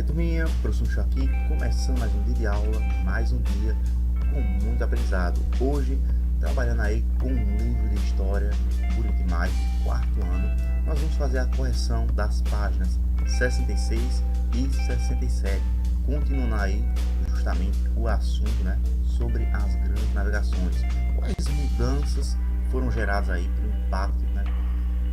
Turminha, professor Michel aqui, começando mais um dia de aula, mais um dia com muito aprendizado. Hoje, trabalhando aí com um livro de história, bonito demais, quarto ano, nós vamos fazer a correção das páginas 66 e 67, continuando aí justamente o assunto, né, sobre as grandes navegações. Quais mudanças foram geradas aí pelo impacto, né,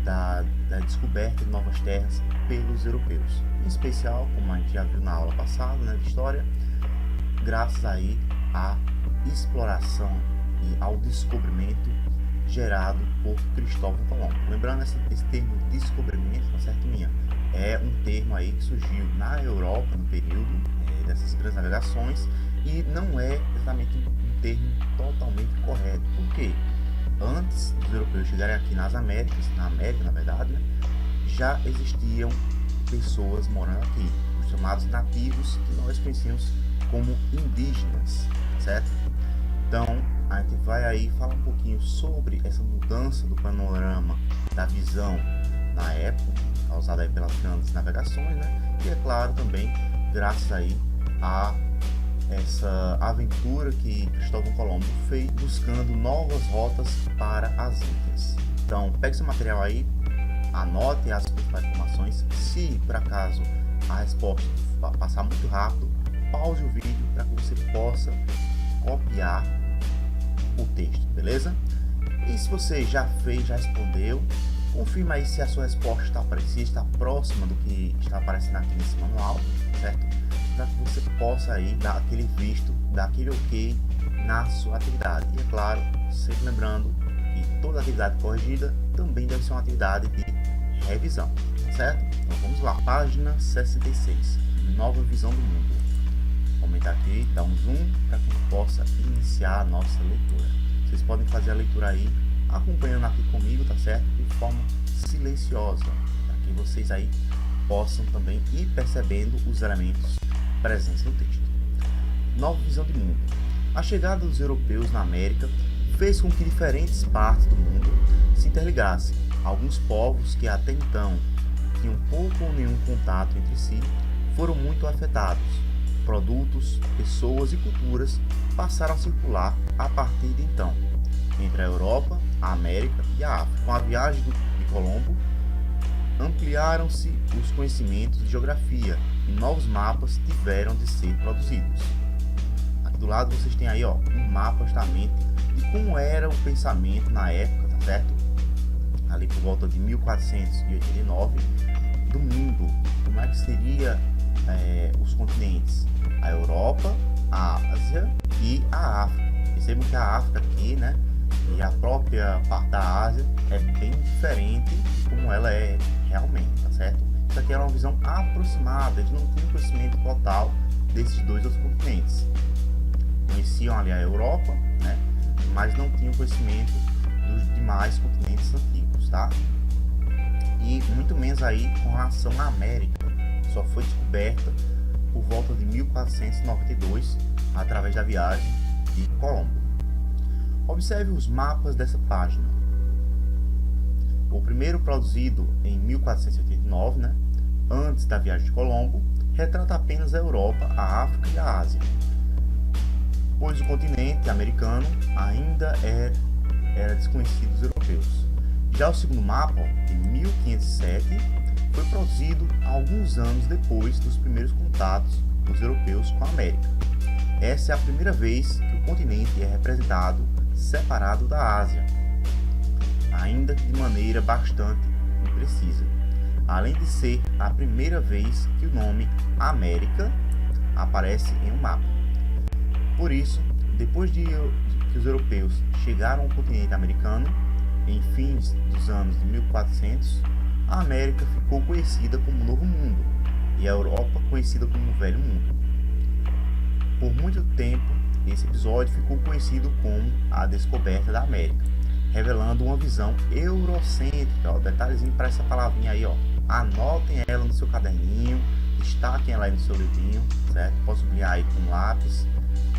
da descoberta de novas terras pelos europeus, em especial, como a gente já viu na aula passada, né, de história, graças aí à exploração e ao descobrimento gerado por Cristóvão Colombo. Lembrando esse termo descobrimento, tá certo, minha? É um termo aí que surgiu na Europa no período dessas grandes navegações e não é exatamente um termo totalmente correto. Por quê? Antes dos europeus chegarem aqui nas Américas, na América na verdade, né, já existiam pessoas morando aqui, os chamados nativos, que nós conhecemos como indígenas, certo? Então, a gente vai aí falar um pouquinho sobre essa mudança do panorama, da visão na época, causada aí pelas grandes navegações, né? E é claro também, graças aí a essa aventura que Cristóvão Colombo fez buscando novas rotas para as ilhas. Então, pegue seu material aí, anote as principais informações. Se por acaso a resposta passar muito rápido, pause o vídeo para que você possa copiar o texto, beleza? E se você já fez, já respondeu, confirma aí se a sua resposta está parecida, está próxima do que está aparecendo aqui nesse manual, certo? Para que você possa aí dar aquele visto, dar aquele ok na sua atividade. E é claro, sempre lembrando que toda atividade corrigida também deve ser uma atividade de revisão, certo? Então vamos lá, página 66, nova visão do mundo. Vou aumentar aqui, dar um zoom para que possa iniciar a nossa leitura. Vocês podem fazer a leitura aí, acompanhando aqui comigo, tá certo? De forma silenciosa, para que vocês aí possam também ir percebendo os elementos presentes no texto. Nova visão de mundo. A chegada dos europeus na América fez com que diferentes partes do mundo se interligassem. Alguns povos que até então tinham pouco ou nenhum contato entre si foram muito afetados. Produtos, pessoas e culturas passaram a circular a partir de então entre a Europa, a América e a África. Com a viagem de Colombo, ampliaram-se os conhecimentos de geografia e novos mapas tiveram de ser produzidos. Aqui do lado vocês têm aí, ó, um mapa justamente de como era o pensamento na época, tá certo? Ali por volta de 1489, do mundo, como é que seria os continentes, a Europa, a Ásia e a África. Percebam que a África aqui, né, e a própria parte da Ásia é bem diferente de como ela é realmente, tá certo? Isso aqui era uma visão aproximada, eles não tinham conhecimento total desses dois outros continentes. Conheciam ali a Europa, né, mas não tinham conhecimento dos demais continentes antigos, tá? E muito menos aí com relação à América. Só foi descoberta por volta de 1492 através da viagem de Colombo. Observe os mapas dessa página. O primeiro, produzido em 1489, né, antes da viagem de Colombo, retrata apenas a Europa, a África e a Ásia, pois o continente americano ainda era desconhecido dos europeus. Já o segundo mapa, ó, de 1507, foi produzido alguns anos depois dos primeiros contatos dos europeus com a América. Essa é a primeira vez que o continente é representado separado da Ásia, ainda que de maneira bastante imprecisa, além de ser a primeira vez que o nome América aparece em um mapa. Por isso, depois de que os europeus chegaram ao continente americano, em fins dos anos de 1400, a América ficou conhecida como Novo Mundo e a Europa conhecida como Velho Mundo. Por muito tempo, esse episódio ficou conhecido como a descoberta da América, revelando uma visão eurocêntrica. Ó, detalhezinho para essa palavrinha aí, ó. Anotem ela no seu caderninho, destaquem ela aí no seu livrinho, certo? Pode sublinhar aí com lápis,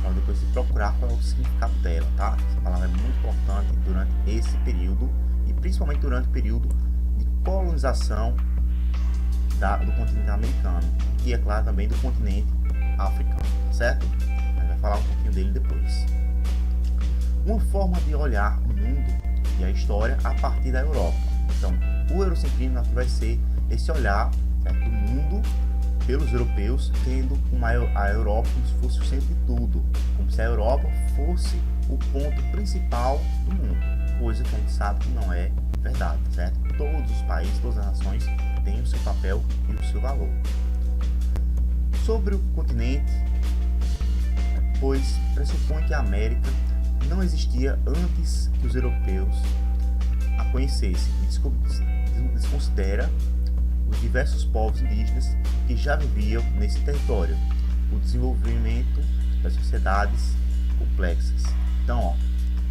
para depois você procurar qual é o significado dela, tá? Essa palavra é muito importante durante esse período e principalmente durante o período de colonização do continente americano. e, é claro, também do continente africano, tá certo? A gente vai falar um pouquinho dele depois. Uma forma de olhar o mundo e a história a partir da Europa. Então, o eurocentrismo aqui vai ser esse olhar, certo, do mundo pelos europeus, tendo a Europa como se fosse o centro de tudo, como se a Europa fosse o ponto principal do mundo, coisa que a gente sabe que não é verdade, certo? Todos os países, todas as nações têm o seu papel e o seu valor. Sobre o continente, pois pressupõe que a América não existia antes que os europeus a conhecessem e desconsidera os diversos povos indígenas que já viviam nesse território, o desenvolvimento das sociedades complexas. Então,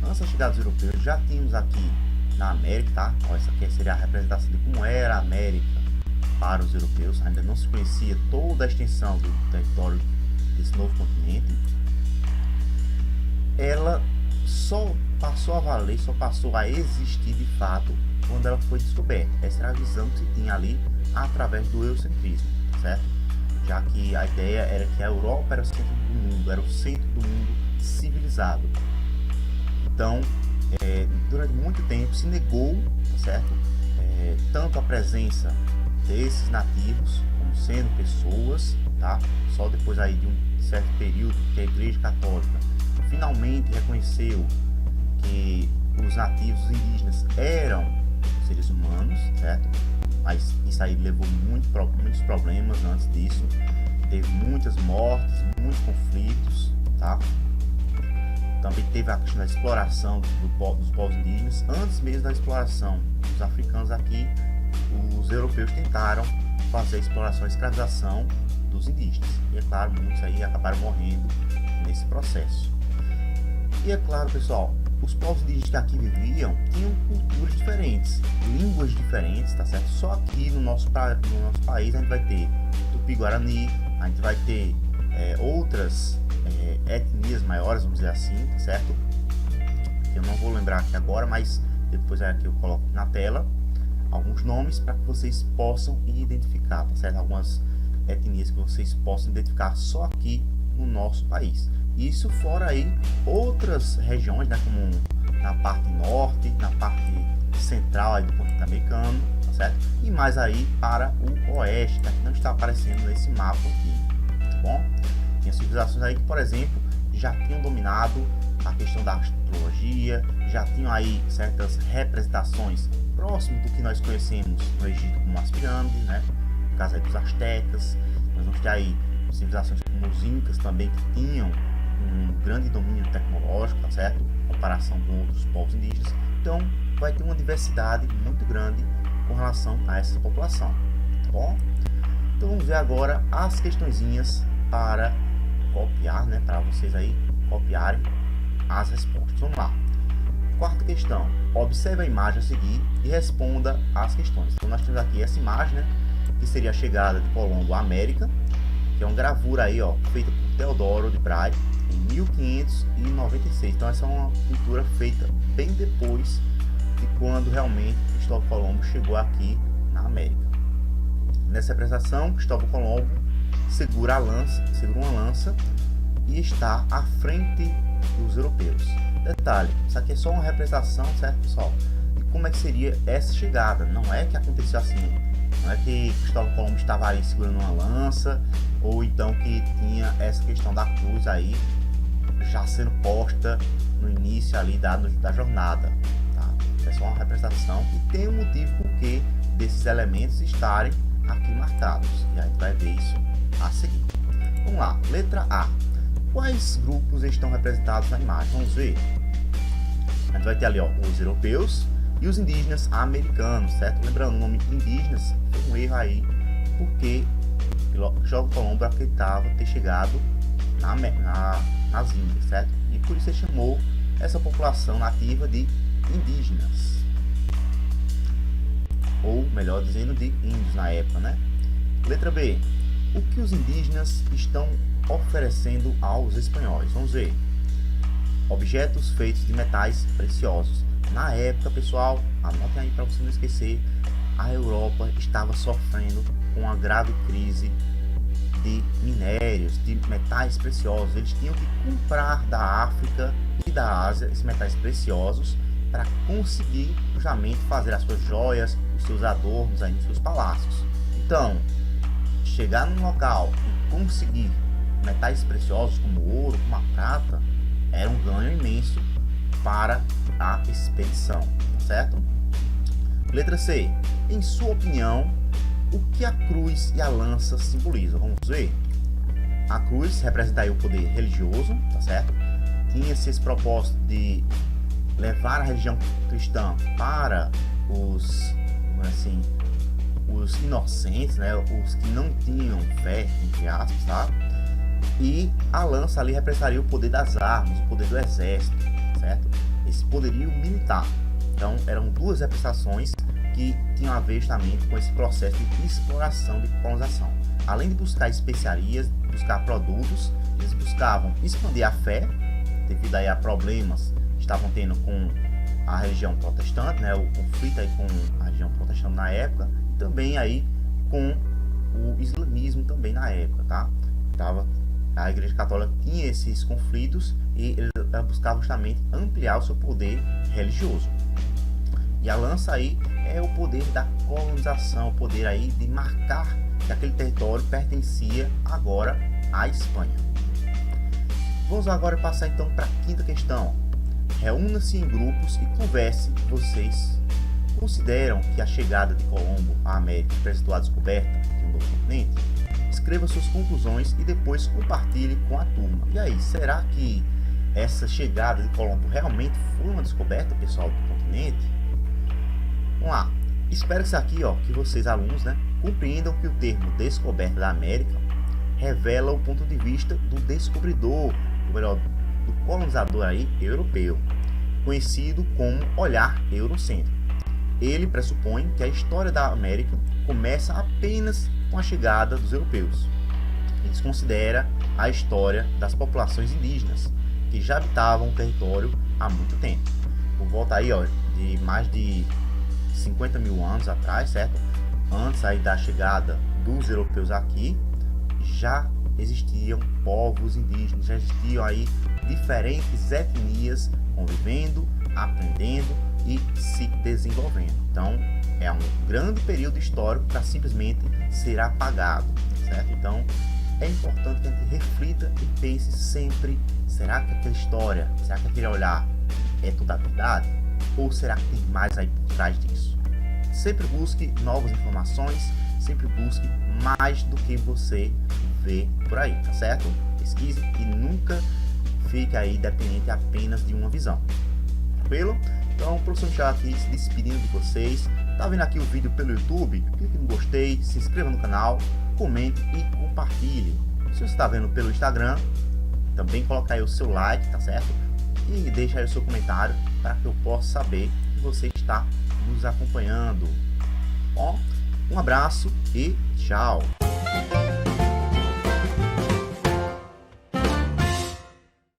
antes da chegada dos europeus, já tínhamos aqui na América, tá? Essa aqui seria a representação de como era a América para os europeus. Ainda não se conhecia toda a extensão do território desse novo continente. Ela só passou a valer, só passou a existir de fato quando ela foi descoberta. Essa era a visão que se tinha ali através do eurocentrismo, certo? Já que a ideia era que a Europa era o centro do mundo, era o centro do mundo civilizado. Então, durante muito tempo se negou, certo? Tanto a presença desses nativos como sendo pessoas, tá? Só depois aí de um certo período que a Igreja Católica finalmente reconheceu que os nativos indígenas eram seres humanos, certo? Mas isso aí levou muitos problemas antes disso. Teve muitas mortes, muitos conflitos, tá? Também teve a questão da exploração dos povos indígenas. Antes mesmo da exploração dos africanos aqui, os europeus tentaram fazer a exploração e escravização dos indígenas. E é claro, muitos aí acabaram morrendo nesse processo. E é claro, pessoal, os povos indígenas que aqui viviam tinham culturas diferentes, línguas diferentes, tá certo? Só aqui no nosso país a gente vai ter Tupi-Guarani, a gente vai ter outras etnias maiores, vamos dizer assim, tá certo? Eu não vou lembrar aqui agora, mas depois aqui eu coloco na tela alguns nomes para que vocês possam identificar, tá certo? Algumas etnias que vocês possam identificar só aqui no nosso país. Isso fora aí outras regiões, né, como na parte norte, na parte central aí do continente americano, tá certo? E mais aí para o oeste, que não está aparecendo nesse mapa aqui, tá bom? Tinha civilizações aí que, por exemplo, já tinham dominado a questão da astrologia, já tinham aí certas representações próximas do que nós conhecemos no Egito como as pirâmides, né? No caso aí dos astecas, nós vamos ter aí civilizações como os incas também, que tinham um grande domínio tecnológico, tá certo? Em comparação com outros povos indígenas. Então, vai ter uma diversidade muito grande com relação a essa população, tá bom? Então, vamos ver agora as questõezinhas para copiar, né? Para vocês aí copiarem as respostas. Vamos lá. Quarta questão. Observe a imagem a seguir e responda as questões. Então, nós temos aqui essa imagem, né? Que seria a chegada de Colombo à América, que é uma gravura aí, ó, feita por Teodoro de Brahe em 1596. Então essa é uma pintura feita bem depois de quando realmente Cristóvão Colombo chegou aqui na América. Nessa representação, Cristóvão Colombo segura uma lança e está à frente dos europeus. Detalhe, isso aqui é só uma representação, certo, pessoal? De como é que seria essa chegada. Não é que aconteceu assim. Não é que Cristóvão Colombo estava ali segurando uma lança, ou então que tinha essa questão da cruz aí já sendo posta no início ali da jornada, tá? É só uma representação e tem um motivo por que desses elementos estarem aqui marcados, e a gente vai ver isso a seguir. Vamos lá, letra A. Quais grupos estão representados na imagem? Vamos ver. A gente vai ter ali, ó, os europeus e os indígenas americanos, certo? Lembrando, o nome indígenas foi um erro aí, porque Cristóvão Colombo acreditava ter chegado nas Índias, certo? E por isso ele chamou essa população nativa de indígenas, ou melhor dizendo, de índios na época, né? Letra B. O que os indígenas estão oferecendo aos espanhóis? Vamos ver. Objetos feitos de metais preciosos. Na época, pessoal, anotem aí para você não esquecer, a Europa estava sofrendo com uma grave crise de minérios, de metais preciosos. Eles tinham que comprar da África e da Ásia esses metais preciosos para conseguir justamente fazer as suas joias, os seus adornos aí nos seus palácios. Então, chegar num local e conseguir metais preciosos como o ouro, como a prata, era um ganho imenso para a expedição, certo? Letra C. Em sua opinião, o que a cruz e a lança simbolizam? Vamos ver. A cruz representa aí o poder religioso, tá certo? Tinha-se esse propósito de levar a religião cristã para os inocentes, né? Os que não tinham fé, entre aspas, tá? E a lança ali representaria o poder das armas, o poder do exército, certo? Esse poderio militar. Então eram duas representações que tinham a ver justamente com esse processo de exploração, de colonização. Além de buscar especiarias, buscar produtos, eles buscavam expandir a fé, devido aí a problemas que estavam tendo com a religião protestante, né? O conflito aí com a religião protestante na época, e também aí com o islamismo também na época, tá? A Igreja Católica tinha esses conflitos e ela buscava justamente ampliar o seu poder religioso. E a lança aí é o poder da colonização, o poder aí de marcar que aquele território pertencia agora à Espanha. Vamos agora passar então para a quinta questão. Reúna-se em grupos e converse. Vocês consideram que a chegada de Colombo à América representou a descoberta de um novo continente? Escreva suas conclusões e depois compartilhe com a turma. E aí, será que essa chegada de Colombo realmente foi uma descoberta, pessoal, do continente? Vamos lá. Espero que isso aqui, que vocês, alunos, né, compreendam que o termo descoberta da América revela o ponto de vista do descobridor, ou melhor, do colonizador aí europeu, conhecido como olhar eurocêntrico. Ele pressupõe que a história da América começa apenas com a chegada dos europeus. Ele desconsidera a história das populações indígenas, que já habitavam o território há muito tempo. Por volta aí, de mais de 50 mil anos atrás, certo? Antes aí da chegada dos europeus aqui, já existiam povos indígenas, já existiam aí diferentes etnias convivendo, aprendendo e se desenvolvendo. Então, é um grande período histórico para simplesmente ser apagado, certo? Então, é importante que a gente reflita e pense sempre: será que aquela história, será que aquele olhar é toda a verdade? Ou será que tem mais aí por trás disso? Sempre busque novas informações, sempre busque mais do que você vê por aí, tá certo? Pesquise e nunca fique aí dependente apenas de uma visão. Tranquilo? Então, o professor Michel aqui se despedindo de vocês. Tá vendo aqui o vídeo pelo YouTube? Clique no gostei, se inscreva no canal, comente e compartilhe. Se você está vendo pelo Instagram, também coloca aí o seu like, tá certo? E deixa aí o seu comentário para que eu possa saber que você está nos acompanhando. Bom, um abraço e tchau!